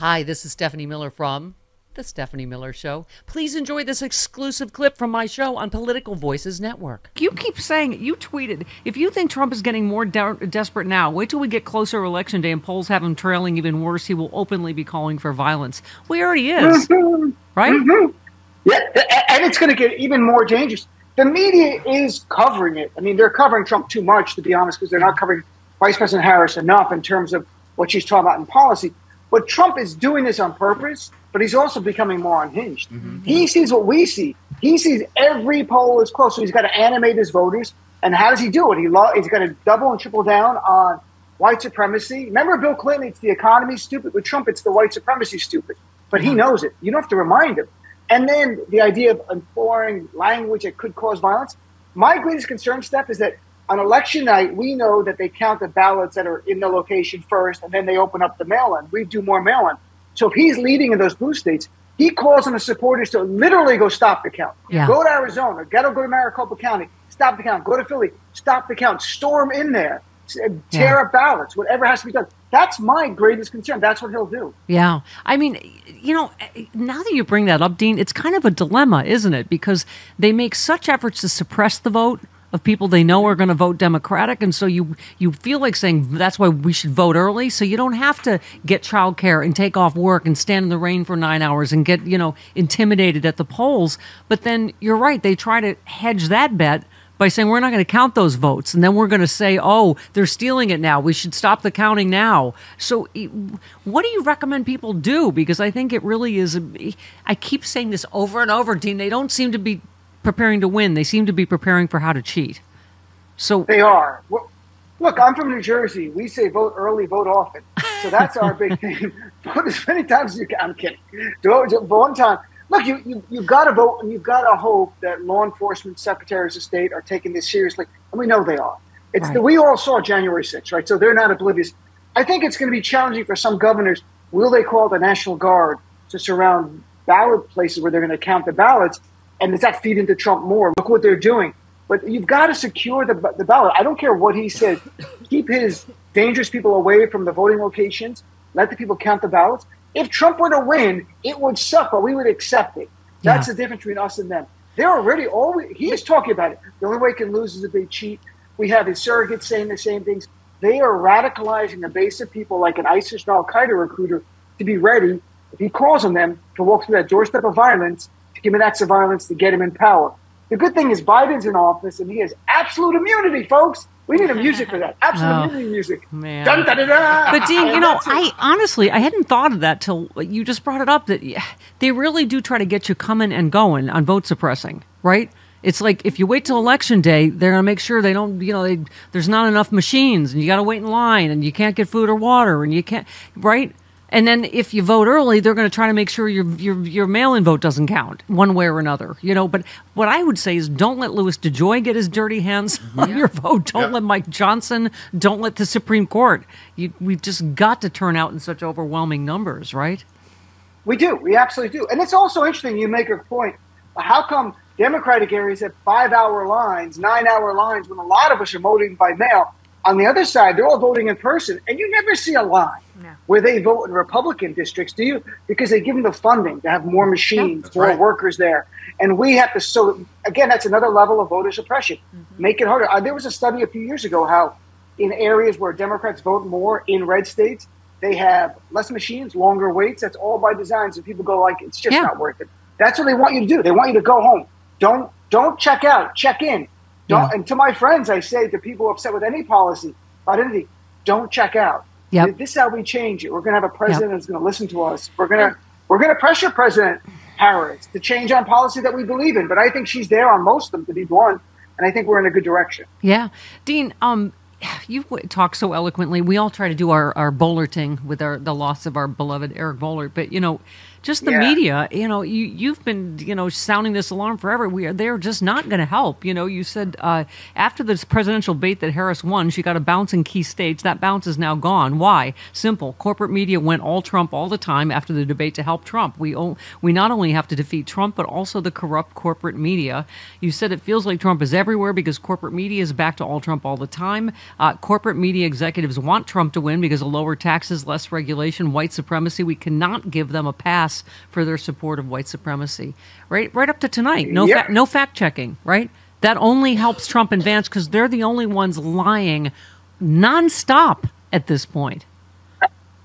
Hi, this is Stephanie Miller from The Stephanie Miller Show. Please enjoy this exclusive clip from my show on Political Voices Network. You keep saying, you tweeted, if you think Trump is getting more desperate now, wait till we get closer to Election Day and polls have him trailing even worse. He will openly be calling for violence. Well, he already is, right? Mm-hmm. Yeah, and it's going to get even more dangerous. The media is covering it. I mean, they're covering Trump too much, to be honest, because they're not covering Vice President Harris enough in terms of what she's talking about in policy. But Trump is doing this on purpose, but he's also becoming more unhinged. Mm-hmm. He sees what we see. He sees every poll is close, so he's got to animate his voters. And how does he do it? He's got to double and triple down on white supremacy. Remember Bill Clinton, it's the economy, stupid. With Trump, it's the white supremacy, stupid. But he knows it. You don't have to remind him. And then the idea of imploring language that could cause violence. My greatest concern, Steph, is that on election night, we know that they count the ballots that are in the location first, and then they open up the mail-in. We do more mail-in. So if he's leading in those blue states, he calls on the supporters to literally go stop the count. Yeah. Go to Arizona, go to Maricopa County, stop the count. Go to Philly, stop the count. Storm in there, tear up ballots, whatever has to be done. That's my greatest concern. That's what he'll do. Yeah. I mean, you know, now that you bring that up, Dean, it's kind of a dilemma, isn't it? Because they make such efforts to suppress the vote of people they know are going to vote Democratic. And so you feel like saying that's why we should vote early. So you don't have to get childcare and take off work and stand in the rain for 9 hours and get, intimidated at the polls. But then you're right. They try to hedge that bet by saying we're not going to count those votes. And then we're going to say, oh, they're stealing it now. We should stop the counting now. So what do you recommend people do? Because I think it really is. I keep saying this over and over, Dean. They don't seem to be preparing to win. They seem to be preparing for how to cheat. So they are. Well, look, I'm from New Jersey. We say vote early, vote often. So that's our big thing. Vote as many times as you can. I'm kidding. Do it one time. Look, you've got to vote, and you've got to hope that law enforcement secretaries of state are taking this seriously, and we know they are. We all saw January 6th, right? So they're not oblivious. I think it's going to be challenging for some governors. Will they call the National Guard to surround ballot places where they're going to count the ballots? And does that feed into Trump more? Look what they're doing. But you've got to secure the ballot. I don't care what he says. Keep his dangerous people away from the voting locations. Let the people count the ballots. If Trump were to win, it would suck, but we would accept it. That's the difference between us and them. They're already he is talking about it. The only way he can lose is if they cheat. We have his surrogates saying the same things. They are radicalizing the base of people like an ISIS or Al-Qaeda recruiter to be ready, if he calls on them, to walk through that doorstep of violence, to commit acts of violence to get him in power. The good thing is Biden's in office and he has absolute immunity, folks. We need a music for that. Absolute immunity music. Man. Dun, dun, dun, dun. But Dean, I hadn't thought of that till you just brought it up, that they really do try to get you coming and going on vote suppressing, right? It's like if you wait till election day, they're going to make sure they don't, there's not enough machines and you got to wait in line and you can't get food or water and you can't, right? And then if you vote early, they're going to try to make sure your mail-in vote doesn't count one way or another. But what I would say is don't let Louis DeJoy get his dirty hands on your vote. Don't let Mike Johnson. Don't let the Supreme Court. We've just got to turn out in such overwhelming numbers, right? We do. We absolutely do. And it's also interesting you make a point. How come Democratic areas have 5-hour lines, 9-hour lines when a lot of us are voting by mail? On the other side, they're all voting in person, and you never see a line where they vote in Republican districts, do you? Because they give them the funding to have more machines, more workers there. And we have to, so again, that's another level of voter suppression. Make it harder. There was a study a few years ago how in areas where Democrats vote more in red states, they have less machines, longer waits. That's all by design. So people go like, it's just not worth it. That's what they want you to do. They want you to go home. Don't check out, check in. And to my friends, I say to people upset with any policy about anything, don't check out. Yep. This is how we change it. We're going to have a president who's going to listen to us. We're going to pressure President Harris to change on policy that we believe in. But I think she's there on most of them, to be blunt. And I think we're in a good direction. Yeah. Dean, you talk so eloquently. We all try to do our Bollerting with the loss of our beloved Eric Bollert. But, just the media, you've been, sounding this alarm forever. They're just not going to help. You said after this presidential debate that Harris won, she got a bounce in key states. That bounce is now gone. Why? Simple. Corporate media went all Trump all the time after the debate to help Trump. We not only have to defeat Trump, but also the corrupt corporate media. You said it feels like Trump is everywhere because corporate media is back to all Trump all the time. Corporate media executives want Trump to win because of lower taxes, less regulation, white supremacy. We cannot give them a pass for their support of white supremacy. Right up to tonight. No fact checking, right? That only helps Trump and Vance because they're the only ones lying nonstop at this point.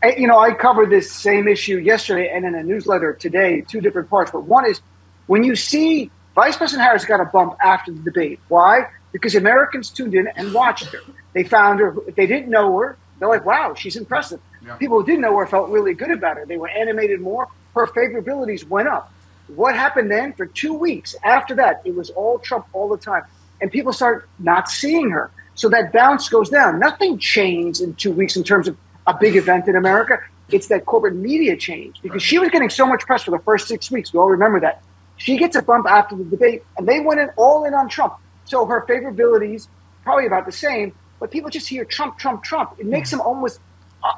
I covered this same issue yesterday and in a newsletter today, two different parts. But one is when you see Vice President Harris got a bump after the debate. Why? Because Americans tuned in and watched her. They found her. If they didn't know her, they're like, wow, she's impressive. Yeah. People who didn't know her felt really good about her. They were animated more. Her favorabilities went up. What happened then? For 2 weeks after that, it was all Trump all the time. And people start not seeing her. So that bounce goes down. Nothing changed in 2 weeks in terms of a big event in America. It's that corporate media changed because she was getting so much press for the first 6 weeks. We all remember that. She gets a bump after the debate, and they went all in on Trump. So her favorabilities probably about the same, but people just hear Trump, Trump, Trump. It makes him almost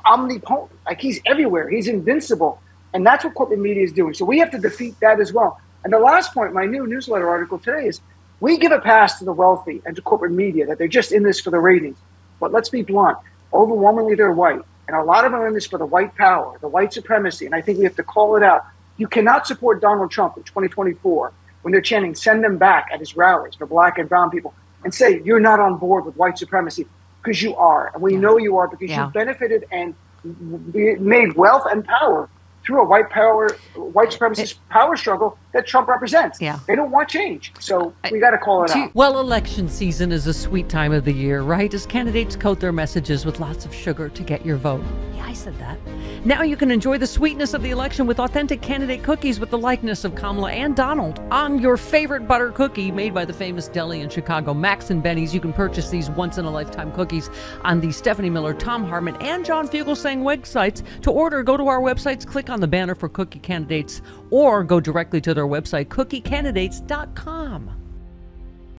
omnipotent, like he's everywhere. He's invincible, and that's what corporate media is doing. So we have to defeat that as well. And the last point, my new newsletter article today is we give a pass to the wealthy and to corporate media that they're just in this for the ratings. But let's be blunt. Overwhelmingly, they're white. And a lot of them are in this for the white power, the white supremacy. And I think we have to call it out. You cannot support Donald Trump in 2024 when they're chanting, send them back at his rallies for black and brown people and say, you're not on board with white supremacy because you are. And we know you are because you benefited and made wealth and power through a white supremacist power struggle that Trump represents. Yeah. They don't want change. So we got to call it out. Well, election season is a sweet time of the year, right? As candidates coat their messages with lots of sugar to get your vote. Yeah, I said that. Now you can enjoy the sweetness of the election with authentic candidate cookies with the likeness of Kamala and Donald on your favorite butter cookie made by the famous deli in Chicago, Max and Benny's. You can purchase these once-in-a-lifetime cookies on the Stephanie Miller, Tom Harmon, and John Fugelsang websites. To order, go to our websites, click on the banner for cookie candidates, or go directly to their website, cookiecandidates.com.